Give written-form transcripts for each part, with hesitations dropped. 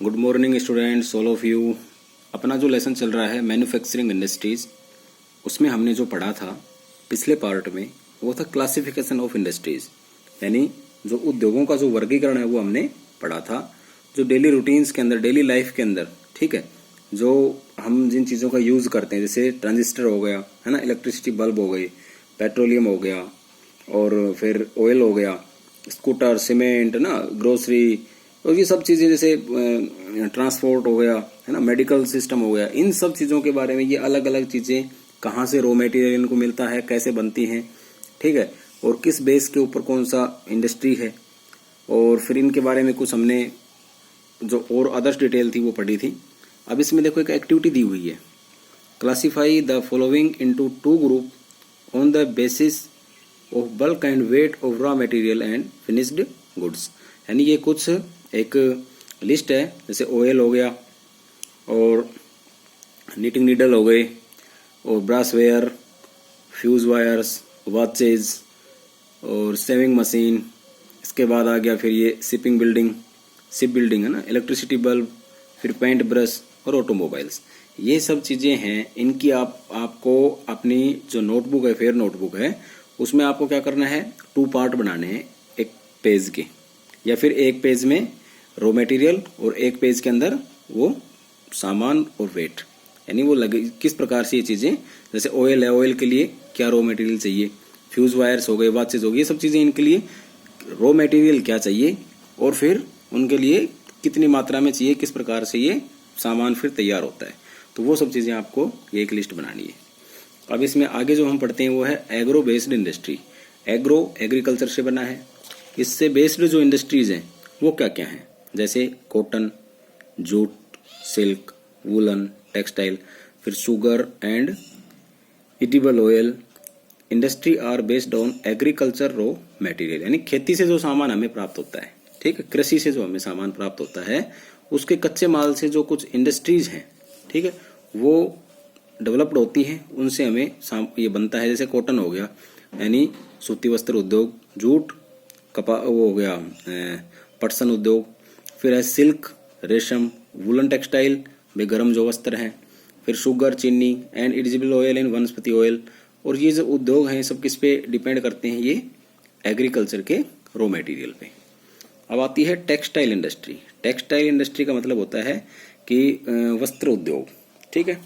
Good morning students, all of you. अपना जो lesson चल रहा है मैन्युफैक्चरिंग इंडस्ट्रीज, उसमें हमने जो पढ़ा था पिछले पार्ट में वो था क्लासिफिकेशन ऑफ इंडस्ट्रीज, यानी जो उद्योगों का जो वर्गीकरण है वो हमने पढ़ा था। जो डेली रूटीन्स के अंदर, डेली लाइफ के अंदर, ठीक है, जो हम जिन चीज़ों का यूज़ करते हैं, जैसे ट्रांजिस्टर हो गया, है ना, इलेक्ट्रिसिटी बल्ब हो गई, पेट्रोलियम हो गया, और फिर ऑयल हो गया, स्कूटर, सीमेंट, ना, ग्रोसरी, और ये सब चीज़ें, जैसे ट्रांसपोर्ट हो गया, है ना, मेडिकल सिस्टम हो गया, इन सब चीज़ों के बारे में, ये अलग अलग चीज़ें कहाँ से रॉ मटेरियल इनको मिलता है, कैसे बनती हैं, ठीक है, और किस बेस के ऊपर कौन सा इंडस्ट्री है, और फिर इनके बारे में कुछ हमने जो और अदर्स डिटेल थी वो पढ़ी थी। अब इसमें देखो एक एक्टिविटी दी हुई है, classify the following into 2 group on the basis of bulk and weight of raw material and finished goods. यानी ये कुछ एक लिस्ट है, जैसे ऑयल हो गया, और नीटिंग नीडल हो गए, और brass ware, fuse wires, watches, और सेविंग मशीन। इसके बाद आ गया फिर ये शिप बिल्डिंग, है ना, इलेक्ट्रिसिटी बल्ब, फिर पेंट ब्रश और ऑटोमोबाइल्स। ये सब चीज़ें हैं। इनकी आपको अपनी जो नोटबुक है, फेयर नोटबुक है, उसमें आपको क्या करना है, 2 पार्ट बनाने हैं, एक पेज के, या फिर एक पेज में रॉ मटेरियल और एक पेज के अंदर वो सामान और वेट, यानी वो लगे किस प्रकार से ये चीज़ें, जैसे ऑयल है, ऑयल के लिए क्या रॉ मटेरियल चाहिए, फ्यूज वायर्स हो गए, वॉचेज हो गई, ये सब चीज़ें, इनके लिए रॉ मटेरियल क्या चाहिए, और फिर उनके लिए कितनी मात्रा में चाहिए, किस प्रकार से ये सामान फिर तैयार होता है। तो वो सब चीज़ें आपको ये एक लिस्ट बनानी है। अब इसमें आगे जो हम पढ़ते हैं वो है agro based industry. Agro agriculture से बना है। इससे बेस्ड जो इंडस्ट्रीज हैं वो क्या क्या हैं, जैसे cotton, jute, silk, woollen, textile, फिर sugar and edible oil. Industry are based on agriculture raw material, यानी खेती से जो सामान हमें प्राप्त होता है, ठीक है, कृषि से जो हमें सामान प्राप्त होता है, उसके कच्चे माल से जो कुछ इंडस्ट्रीज हैं, ठीक है, वो डेवलप्ड होती हैं, उनसे हमें ये बनता है। जैसे कॉटन हो गया, यानी सूती वस्त्र उद्योग, जूट वो हो गया पटसन उद्योग, फिर है सिल्क, रेशम, वुलन टेक्सटाइल में गर्म जो वस्त्र हैं, फिर शुगर, चीनी एंड एडिबल ऑयल एंड वनस्पति ऑयल। और ये जो उद्योग हैं सब किस पे डिपेंड करते हैं, ये एग्रीकल्चर के रॉ मटेरियल पे। अब आती है टेक्सटाइल इंडस्ट्री। टेक्सटाइल इंडस्ट्री का मतलब होता है कि वस्त्र उद्योग, ठीक है।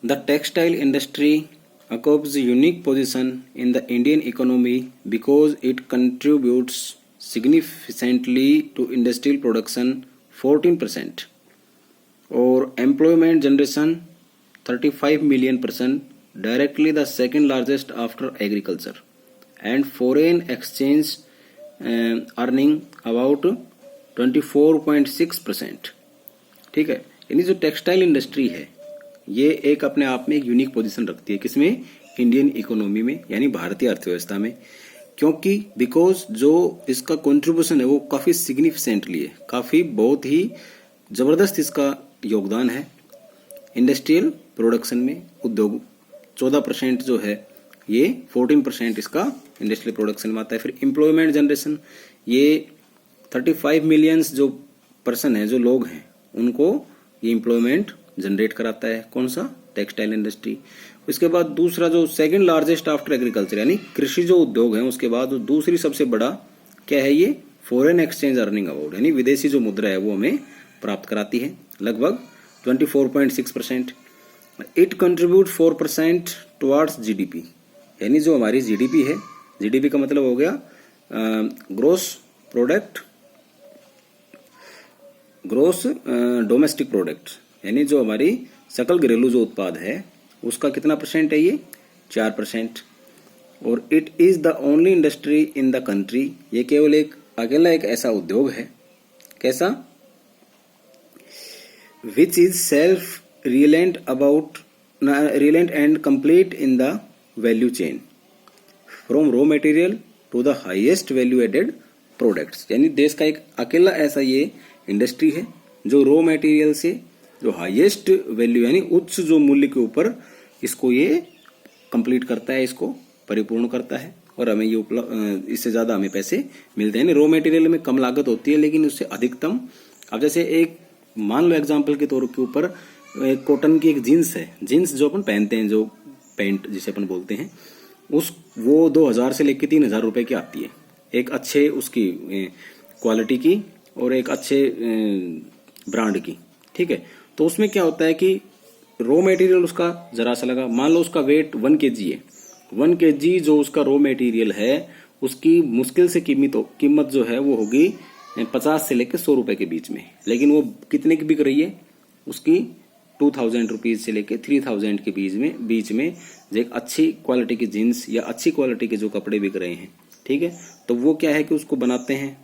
The textile industry occupies a unique position in the Indian economy because it contributes significantly to industrial production 14%, और employment generation 35 million person, directly the second largest after agriculture, and foreign exchange earning about 24.6%, ठीक है। यानी जो textile industry है ये एक अपने आप में एक यूनिक पोजीशन रखती है, किसमें, इंडियन इकोनॉमी में, यानी भारतीय अर्थव्यवस्था में, क्योंकि बिकॉज जो इसका कंट्रीब्यूशन है वो काफी सिग्निफिकेंटली है, काफी बहुत ही जबरदस्त इसका योगदान है इंडस्ट्रियल प्रोडक्शन में। उद्योग 14% जो है, ये 14% इसका इंडस्ट्रियल प्रोडक्शन में आता है। फिर एम्प्लॉयमेंट जनरेशन, ये 35 मिलियंस जो पर्सन है, जो लोग हैं, उनको ये एम्प्लॉयमेंट जनरेट कराता है। कौन सा, टेक्सटाइल इंडस्ट्री। उसके बाद दूसरा जो सेकंड लार्जेस्ट आफ्टर एग्रीकल्चर, यानी कृषि जो उद्योग है, उसके बाद दूसरी सबसे बड़ा क्या है, ये फॉरेन एक्सचेंज अर्निंग अवार्ड, यानी विदेशी जो मुद्रा है वो हमें प्राप्त कराती है, लगभग 24.6%। इट कंट्रीब्यूट 4% टुवार्ड्स जीडीपी, यानी जो हमारी जीडीपी है, जीडीपी का मतलब हो गया ग्रोस डोमेस्टिक प्रोडक्ट, यानी जो हमारी सकल घरेलू जो उत्पाद है उसका कितना परसेंट है, ये 4%। और it is the only industry in the country, ये केवल अकेला एक ऐसा उद्योग है, कैसा, which is self reliant and complete in the value chain from raw material to the highest value added products. यानी देश का एक अकेला ऐसा ये इंडस्ट्री है जो रॉ मटेरियल से जो हाईएस्ट वैल्यू, यानी उच्च जो मूल्य के ऊपर इसको ये कंप्लीट करता है, इसको परिपूर्ण करता है। और हमें ये इससे ज़्यादा हमें पैसे मिलते हैं। रॉ मटेरियल में कम लागत होती है लेकिन उससे अधिकतम, अब जैसे एक मान लो एग्जाम्पल के तौर के ऊपर कॉटन की एक जीन्स है, जीन्स जो अपन पहनते हैं, जो पैंट जिसे अपन बोलते हैं, वो 2000 से लेकर 3000 रुपए की आती है, एक अच्छे उसकी क्वालिटी की और एक अच्छे ब्रांड की, ठीक है। तो उसमें क्या होता है कि रॉ मटेरियल उसका जरा सा लगा, मान लो उसका वेट 1 kg है, 1 kg जो उसका रॉ मटेरियल है उसकी मुश्किल से कीमत जो है वो होगी 50 से लेकर 100 रुपए के बीच में, लेकिन वो कितने की बिक रही है, उसकी 2000 रुपीज से लेकर 3000 के बीच में जो एक अच्छी क्वालिटी की जीन्स या अच्छी क्वालिटी के जो कपड़े बिक रहे हैं, ठीक है। तो वो क्या है कि उसको बनाते हैं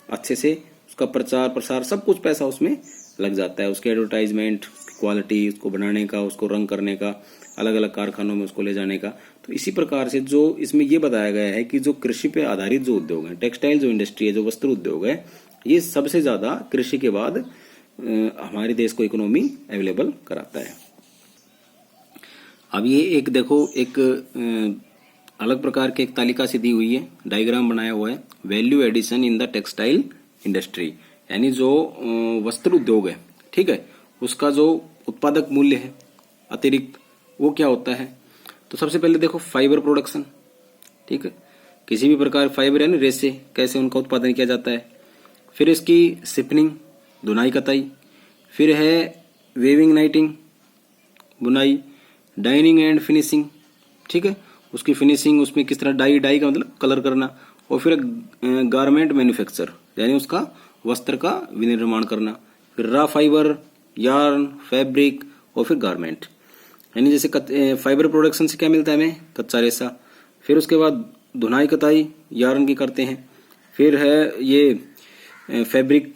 अच्छे से, उसका प्रचार प्रसार सब कुछ पैसा उसमें लग जाता है, उसके एडवर्टाइजमेंट, क्वालिटी, उसको बनाने का, उसको रंग करने का, अलग अलग कारखानों में उसको ले जाने का। तो इसी प्रकार से जो इसमें ये बताया गया है कि जो कृषि पे आधारित जो उद्योग है, टेक्सटाइल जो इंडस्ट्री है, जो वस्त्र उद्योग है, ये सबसे ज्यादा कृषि के बाद हमारे देश को इकोनॉमी अवेलेबल कराता है। अब ये एक देखो, एक अलग प्रकार की एक तालिका सी दी हुई है, डायग्राम बनाया हुआ है, value addition in the textile industry, यानी जो वस्त्र उद्योग है, ठीक है, उसका जो उत्पादक मूल्य है अतिरिक्त, वो क्या होता है। तो सबसे पहले देखो फाइबर प्रोडक्शन, ठीक है, किसी भी प्रकार फाइबर यानी रेशे, कैसे उनका उत्पादन किया जाता है। फिर इसकी स्पिनिंग, धुनाई कताई, फिर है वेविंग नाइटिंग, बुनाई, डाइनिंग एंड फिनिशिंग, ठीक है, उसकी फिनिशिंग, उसमें किस तरह डाई का मतलब कलर करना, और फिर गारमेंट मैन्युफैक्चर यानी उसका वस्त्र का विनिर्माण करना, फिर रा फाइबर, यार्न, फैब्रिक और फिर गारमेंट, यानी जैसे फाइबर प्रोडक्शन से क्या मिलता है हमें, कच्चा रेशा। फिर उसके बाद धुनाई कताई यार्न की करते हैं, फिर है ये फैब्रिक,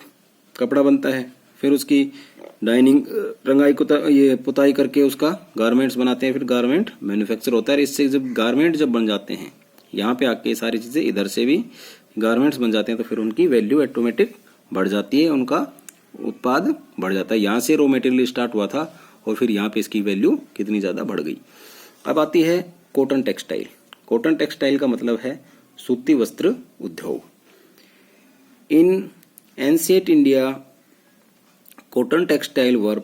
कपड़ा बनता है, फिर उसकी डाइनिंग, रंगाई ये पुताई करके उसका गारमेंट्स बनाते हैं, फिर गारमेंट मैन्युफैक्चर होता है। इससे जब गारमेंट जब बन जाते हैं, यहाँ पे आके सारी चीजें इधर से भी गारमेंट्स बन जाते हैं, तो फिर उनकी वैल्यू ऑटोमेटिक बढ़ जाती है, उनका उत्पाद बढ़ जाता है। यहाँ से रॉ मटेरियल स्टार्ट हुआ था और फिर यहाँ पे इसकी वैल्यू कितनी ज्यादा बढ़ गई। अब आती है कॉटन टेक्सटाइल। कॉटन टेक्सटाइल का मतलब है सूती वस्त्र उद्योग। इन ancient India cotton textile were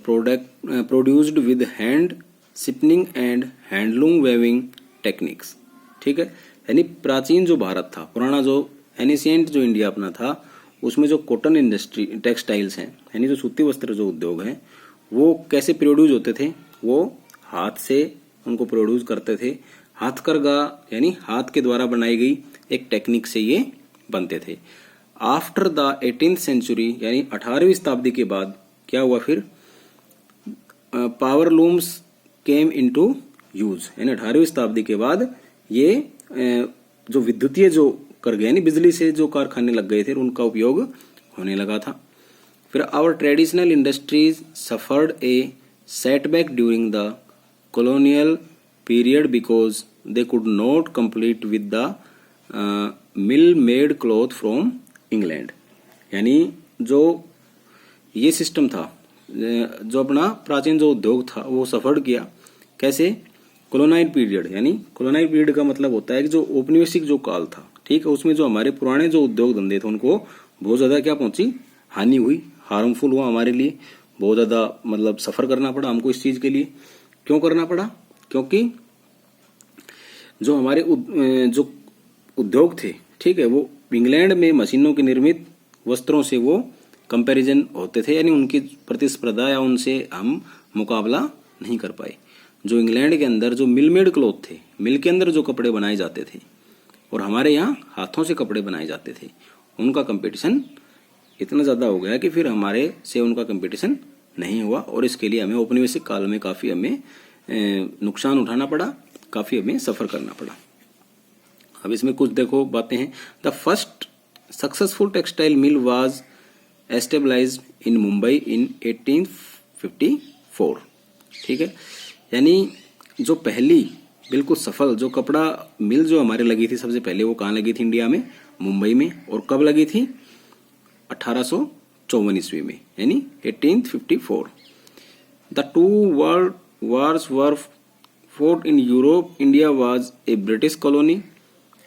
produced with hand spinning and handloom weaving techniques, ठीक है। यानी प्राचीन जो भारत था, पुराना जो एनिशिएंट जो इंडिया अपना था, उसमें जो कॉटन इंडस्ट्री टेक्सटाइल्स हैं, यानी जो सूती वस्त्र जो उद्योग है, वो कैसे प्रोड्यूस होते थे, वो हाथ से उनको प्रोड्यूस करते थे। हाथकरघा यानी हाथ के द्वारा बनाई गई एक टेक्निक से ये बनते थे। आफ्टर द 18th सेंचुरी यानी 18वीं शताब्दी के बाद क्या हुआ, फिर power looms came into use, यानी 18वीं शताब्दी के बाद ये जो विद्युतीय जो कर गए, यानी बिजली से जो कारखाने लग गए थे, उनका उपयोग होने लगा था। फिर our traditional industries suffered a setback during the colonial period because they could not compete with the mill made cloth from England, यानी जो ये सिस्टम था, जो अपना प्राचीन जो उद्योग था, वो सफर किया कैसे, कॉलोनाइल पीरियड, यानी कॉलोनाइल पीरियड का मतलब होता है कि जो औपनिवेशिक जो काल था, ठीक है, उसमें जो हमारे पुराने जो उद्योग धंधे थे उनको बहुत ज्यादा क्या पहुंची, हानि हुई, हार्मफुल हुआ हमारे लिए, बहुत ज्यादा मतलब सफर करना पड़ा हमको इस चीज के लिए। क्यों करना पड़ा, क्योंकि जो हमारे जो उद्योग थे, ठीक है, वो इंग्लैंड में मशीनों के निर्मित वस्त्रों से वो कंपैरिजन होते थे, यानी उनकी प्रतिस्पर्धा या उनसे हम मुकाबला नहीं कर पाए। जो इंग्लैंड के अंदर जो मिल मेड क्लॉथ थे, मिल के अंदर जो कपड़े बनाए जाते थे, और हमारे यहाँ हाथों से कपड़े बनाए जाते थे, उनका कंपटीशन इतना ज्यादा हो गया कि फिर हमारे से उनका कंपटीशन नहीं हुआ, और इसके लिए हमें औपनिवेशिक काल में काफी हमें नुकसान उठाना पड़ा, काफी हमें सफर करना पड़ा। अब इसमें कुछ देखो बातें हैं। The first successful textile mill was established in Mumbai in 1854, ठीक है, यानी जो पहली बिल्कुल सफल जो कपड़ा मिल जो हमारे लगी थी सबसे पहले, वो कहाँ लगी थी, इंडिया में, मुंबई में। और कब लगी थी, 1854 ईस्वी में, यानी 1854। The two world wars were fought in Europe. India was a British colony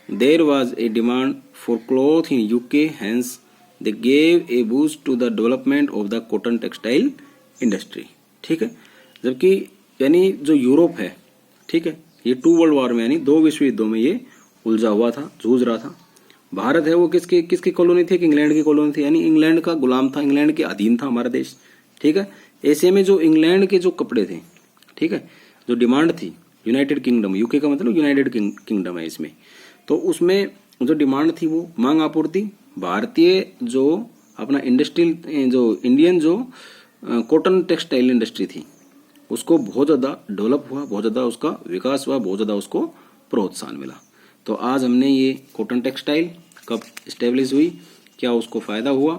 there was a demand for cloth in UK, hence they gave a boost to the development of the cotton textile industry. ठीक है, जबकि यानी जो Europe है, ठीक है, ये 2 world war में यानी 2 विश्व युद्धों में ये उलझा हुआ था, जूझ रहा था। भारत है वो किसकी कॉलोनी थी? इंग्लैंड की कॉलोनी थी, यानी इंग्लैंड का गुलाम था, इंग्लैंड के अधीन था हमारा देश। ठीक है, ऐसे में जो इंग्लैंड के जो कपड़े थे, ठीक है, जो डिमांड थी, यूनाइटेड किंगडम, यूके का मतलब यूनाइटेड किंगडम है इसमें, तो उसमें जो डिमांड थी वो मांग आपूर्ति, भारतीय जो अपना इंडस्ट्रियल जो इंडियन जो कॉटन टेक्सटाइल इंडस्ट्री थी उसको बहुत ज़्यादा डेवलप हुआ, बहुत ज़्यादा उसका विकास हुआ, बहुत ज़्यादा उसको प्रोत्साहन मिला। तो आज हमने ये कॉटन टेक्सटाइल कब इस्टेब्लिश हुई, क्या उसको फ़ायदा हुआ,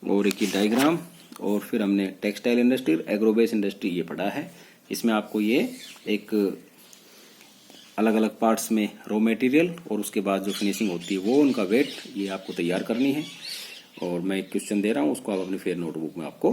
और एक डायग्राम, और फिर हमने टेक्सटाइल इंडस्ट्री, एग्रोबेस इंडस्ट्री ये पढ़ा है। इसमें आपको ये एक अलग अलग पार्ट्स में रॉ मटेरियल और उसके बाद जो फिनिशिंग होती है वो उनका वेट ये आपको तैयार करनी है। और मैं एक क्वेश्चन दे रहा हूँ, उसको आप अपनी फेयर नोटबुक में आपको